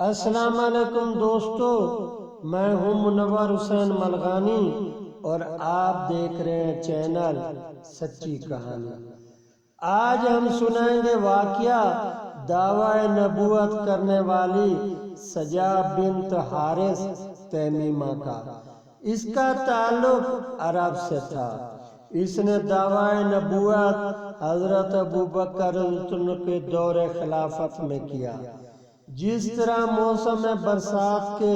السلام علیکم دوستو، میں ہوں منور حسین ملغانی اور آپ دیکھ رہے ہیں چینل سچی کہانی۔ آج ہم سنائیں گے واقعہ دعوی نبوت کرنے والی سجا بنت حارث تیمیمہ کا۔ اس کا تعلق عرب سے تھا۔ اس نے دعوی نبوت حضرت ابوبکر کے دور خلافت میں کیا۔ جس طرح موسم برسات کے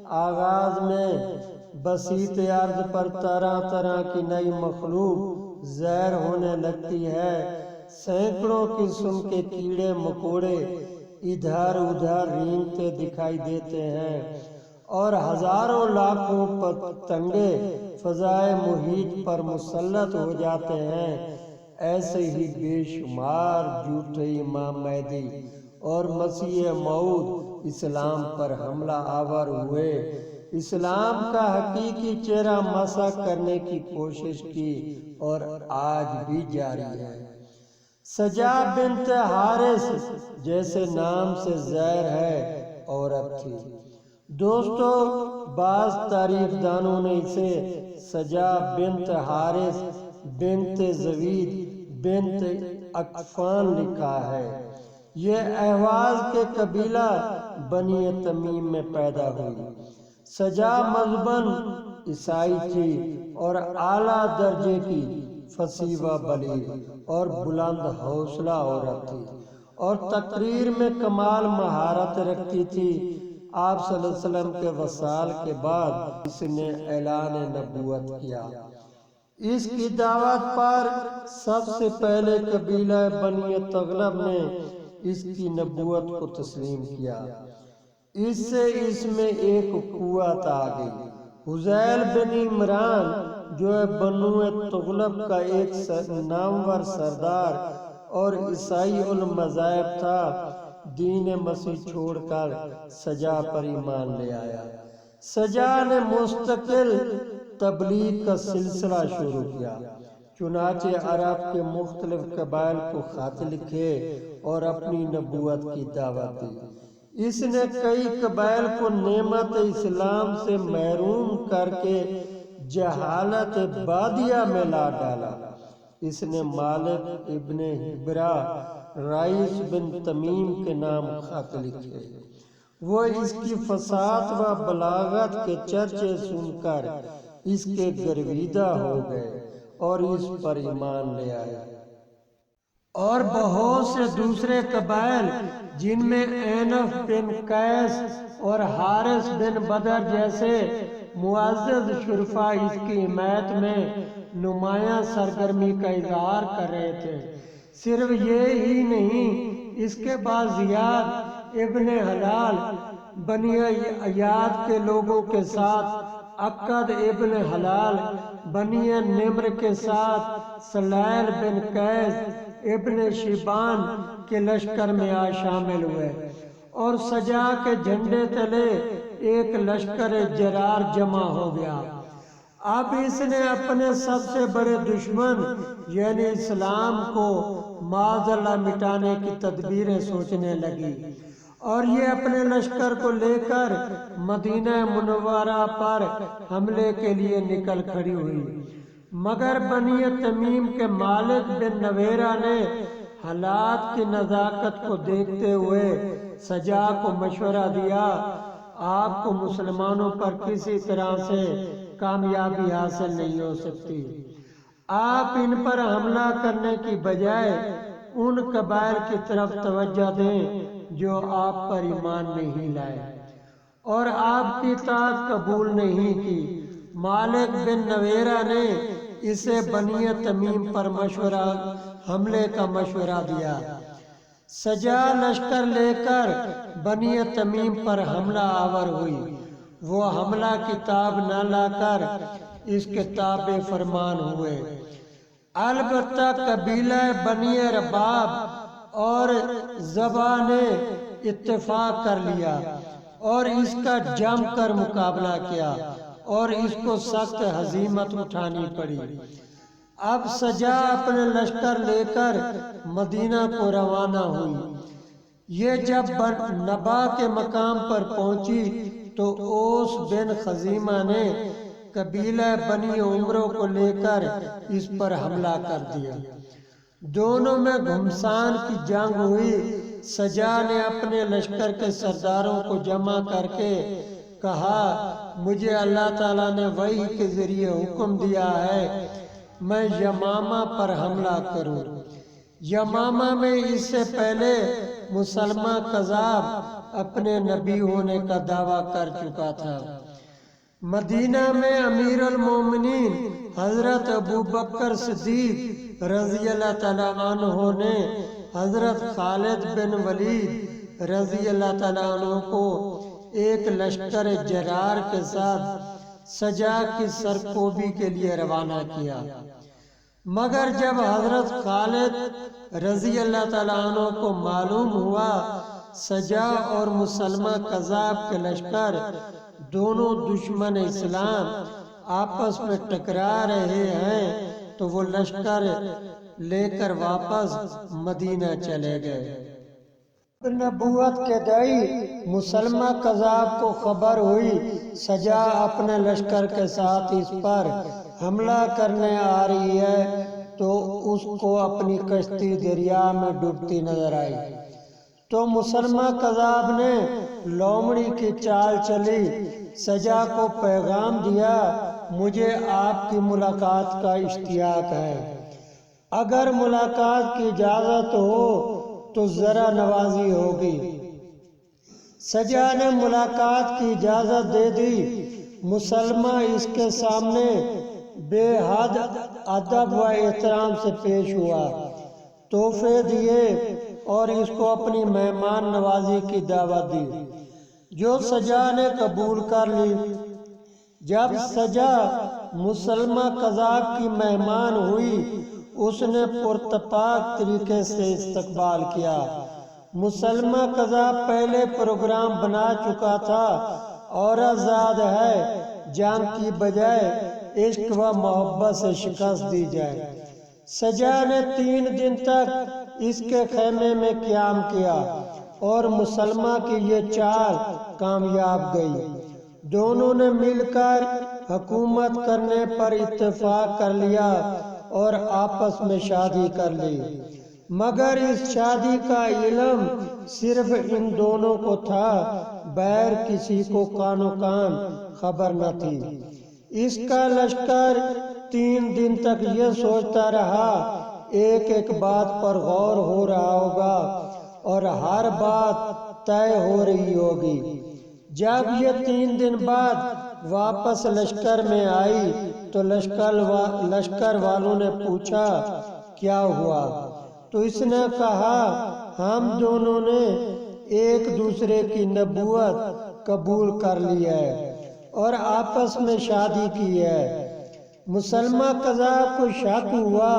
آغاز میں بسیط ارض پر طرح طرح کی نئی مخلوق ظاہر ہونے لگتی ہے، سینکڑوں قسم کے کیڑے مکوڑے ادھر ادھر رینگتے دکھائی دیتے ہیں اور ہزاروں لاکھوں پتنگے فضائے محیط پر مسلط ہو جاتے ہیں، ایسے ہی بے شمار جھوٹے امام مہدی اور مسیح موعود اسلام پر حملہ آور ہوئے، اسلام کا حقیقی چہرہ مسخ کرنے کی کوشش کی اور آج بھی جاری ہے۔ سجا بنت حارث جیسے نام سے ظاہر ہے عورت تھی۔ دوستو، بعض تاریخ دانوں نے اسے سجا بنت حارث بنت زوید بنت اکفان لکھا ہے۔ یہ احواز کے قبیلہ بنی تمیم میں پیدا ہوئی۔ سجا مذہباً عیسائی تھی اور اعلیٰ درجے کی فصیح و بلیغ اور بلند حوصلہ عورت تھی اور تقریر میں کمال مہارت رکھتی تھی۔ آپ صلی اللہ علیہ وسلم کے وصال کے بعد اس نے اعلان نبوت کیا۔ اس کی دعوت پر سب سے پہلے قبیلہ بنی تغلب نے اس کی نبوت کو تسلیم کیا۔ اس سے اس میں ایک قوت آ گئی۔ حذیل بن عمران جو بنو تغلب کا ایک نامور سردار اور عیسائی المذاہب تھا، دین مسیح چھوڑ کر سجا پر ایمان لے آیا۔ سجا نے مستقل تبلیغ کا سلسلہ شروع کیا، چنانچہ عرب کے مختلف قبائل کو خط لکھے اور اپنی نبوت کی دعوت دی۔ اس نے کئی قبائل کو نعمت اسلام سے محروم کر کے جہالت بادیہ میں لا ڈالا۔ اس نے مالک ابن حبرہ رئیس بن تمیم کے نام خط لکھے۔ وہ اس کی فصاحت و بلاغت کے چرچے سن کر اس کے گرویدہ ہو گئے اور اس پر ایمان لے آئے۔ اور بہت سے دوسرے قبائل جن میں اینف بن قیس اور حارث بن بدر جیسے معزز شرفاء اس کی حمایت میں نمایاں سرگرمی کا اظہار کر رہے تھے۔ صرف یہ ہی نہیں، اس کے بعد زیاد ابن حلال بنی ایاد کے لوگوں کے ساتھ، عقد ابن حلال بنی نمر کے ساتھ، سلیل بن قیس ابن شیبان کے لشکر میں آ شامل ہوئے اور سجا کے جھنڈے تلے ایک لشکر جرار جمع ہو گیا۔ اب اس نے اپنے سب سے بڑے دشمن یعنی اسلام کو معاذ اللہ مٹانے کی تدبیریں سوچنے لگی اور یہ اپنے لشکر کو لے کر مدینہ منورہ پر حملے کے لیے نکل کھڑی ہوئی، مگر بنی تمیم کے مالک بن نویرہ نے حالات کی نزاکت کو دیکھتے ہوئے سجا کو مشورہ دیا، آپ کو مسلمانوں پر کسی طرح سے کامیابی حاصل نہیں ہو سکتی، آپ ان پر حملہ کرنے کی بجائے ان قبائل کی طرف توجہ دیں جو آپ پر ایمان نہیں لائے اور آپ کی اطاعت قبول نہیں کی۔ مالک بن نویرہ نے اسے بنی تمیم پر حملے کا مشورہ دیا۔ سجا لشکر لے کر بنی تمیم پر حملہ آور ہوئی۔ وہ حملہ کی تاب نہ لا کر اس کے تابع فرمان ہوئے۔ البتہ قبیلہ بنی رباب اور زبا نے اتفاق کر لیا اور اس کا جم کر مقابلہ کیا اور اس کو سخت ہزیمت اٹھانی پڑی۔ اب سجا اپنے لشکر لے کر مدینہ کو روانہ ہوئی۔ یہ جب نبا کے مقام پر پہنچی تو اوس بن خزیمہ نے قبیلہ بنی عمرو کو لے کر اس پر حملہ کر دیا۔ دونوں میں گھمسان کی جنگ ہوئی۔ سجا نے اپنے لشکر کے سرداروں کو جمع کر کے کہا، مجھے اللہ تعالیٰ نے وحی کے ذریعے حکم دیا ہے میں یمامہ پر حملہ کروں۔ یمامہ میں اس سے پہلے مسلمہ کذاب اپنے نبی ہونے کا دعویٰ کر چکا تھا۔ مدینہ میں امیر المومنین حضرت ابو بکر صدیق رضی اللہ تعالیٰ عنہ نے حضرت خالد بن ولید رضی اللہ تعالیٰ عنہ کو ایک لشکر جرار کے ساتھ سجا کی سرکوبی کے لیے روانہ کیا، مگر جب حضرت خالد رضی اللہ تعالیٰ عنہ کو معلوم ہوا سجا اور مسلمہ کذاب کے لشکر دونوں دشمن اسلام آپس میں ٹکرا رہے ہیں تو وہ لشکر لے کر واپس مدینہ چلے گئے۔ نبوت کے دائی مسلمہ کذاب کو خبر ہوئی سجا اپنے لشکر کے ساتھ اس پر حملہ کرنے آ رہی ہے تو اس کو اپنی کشتی دریا میں ڈوبتی نظر آئی، تو مسلمہ کذاب نے لومڑی کی چال چلی، سجا کو پیغام دیا، مجھے آپ کی ملاقات کا اشتیاق ہے، اگر ملاقات کی اجازت ہو تو ذرا نوازی ہوگی۔ سجا نے ملاقات کی اجازت دے دی۔ مسلمہ اس کے سامنے بے حد ادب و احترام سے پیش ہوا، تحفے دیے اور اس کو اپنی مہمان نوازی کی دعوت دی، جو سجا نے قبول کر لی۔ جب سجا مسلمہ کذاب کی مہمان ہوئی اس نے پرتپاک طریقے سے استقبال کیا۔ مسلمہ کذاب پہلے پروگرام بنا چکا تھا، عورت زاد ہے، جنگ کی بجائے عشق و محبت سے شکست دی جائے۔ سجا نے 3 دن تک اس کے خیمے میں قیام کیا اور مسلمہ کی یہ چال کامیاب گئی۔ دونوں نے مل کر حکومت کرنے پر اتفاق کر لیا اور آپس میں شادی کر لی، مگر اس شادی کا علم صرف ان دونوں کو تھا، بغیر کسی کو کان و کان خبر نہ تھی۔ اس کا لشکر 3 دن تک یہ سوچتا رہا، ایک ایک بات پر غور ہو رہا ہوگا اور ہر بات طے ہو رہی ہوگی۔ جب یہ 3 دن بعد واپس لشکر میں آئی تو لشکر والوں نے پوچھا کیا ہوا، تو اس نے کہا ہم دونوں نے ایک دوسرے کی نبوت قبول کر لی ہے اور آپس میں شادی کی ہے۔ مسلمہ قذاب کو شک ہوا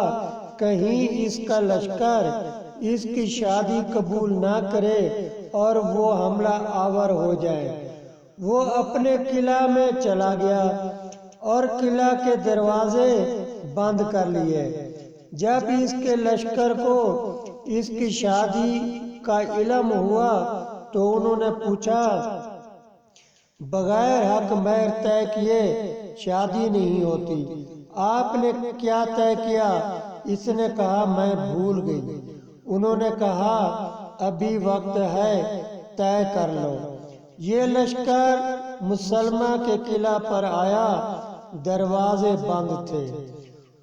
کہیں اس کا لشکر اس کی شادی قبول نہ کرے اور وہ حملہ آور ہو جائے۔ وہ اپنے قلعہ میں چلا گیا اور قلعہ کے دروازے بند کر لیے۔ جب اس کے لشکر کو اس کی شادی کا علم ہوا تو انہوں نے پوچھا بغیر حق مہر طے کیے شادی نہیں ہوتی، آپ نے کیا طے کیا؟ اس نے کہا میں بھول گئی۔ انہوں نے کہا ابھی وقت ہے، طے کر لو۔ یہ لشکر مسلمہ کے قلعہ پر آیا، دروازے بند تھے۔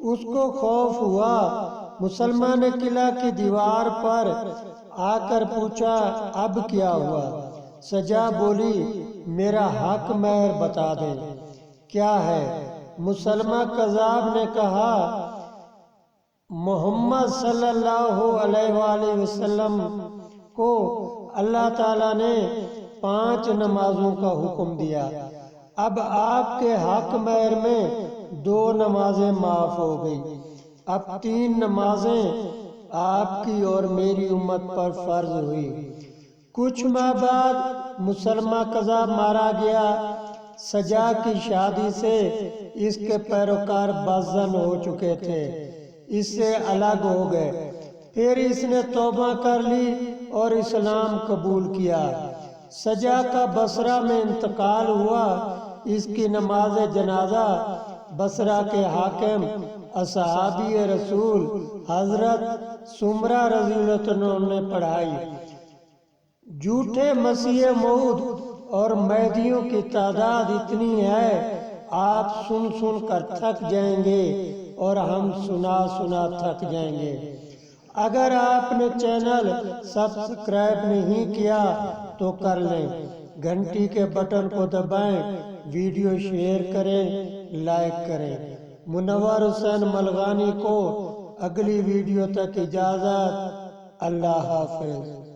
اس کو خوف ہوا۔ مسلمہ نے قلعہ کی دیوار پر آ کر پوچھا اب کیا ہوا؟ سجا بولی میرا حق مہر بتا دیں، کیا ہے؟ مسلمہ کذاب نے کہا محمد صلی اللہ علیہ وآلہ وسلم کو اللہ تعالیٰ نے 5 نمازوں کا حکم دیا، اب آپ کے حق مہر میں 2 نمازیں معاف ہو گئی، اب 3 نمازیں آپ کی اور میری امت پر فرض ہوئی۔ کچھ ماہ بعد مسلمہ قذاب مارا گیا۔ سجا کی شادی سے اس کے پیروکار بدظن ہو چکے تھے، اس سے الگ ہو گئے۔ پھر اس نے توبہ کر لی اور اسلام قبول کیا۔ سجا کا بصرہ میں انتقال ہوا۔ اس کی نماز جنازہ بصرہ کے حاکم اصحابی رسول حضرت سمرہ رضی اللہ عنہ نے پڑھائی۔ جھوٹے مسیح موعود اور مہدیوں کی تعداد اتنی ہے، آپ سن سن کر تھک جائیں گے اور ہم سنا سنا تھک جائیں گے۔ اگر آپ نے چینل سبسکرائب نہیں کیا تو کر لیں، گھنٹی کے بٹن کو دبائیں، ویڈیو شیئر کریں، لائک کریں۔ منور حسین ملغانی کو اگلی ویڈیو تک اجازت۔ اللہ حافظ۔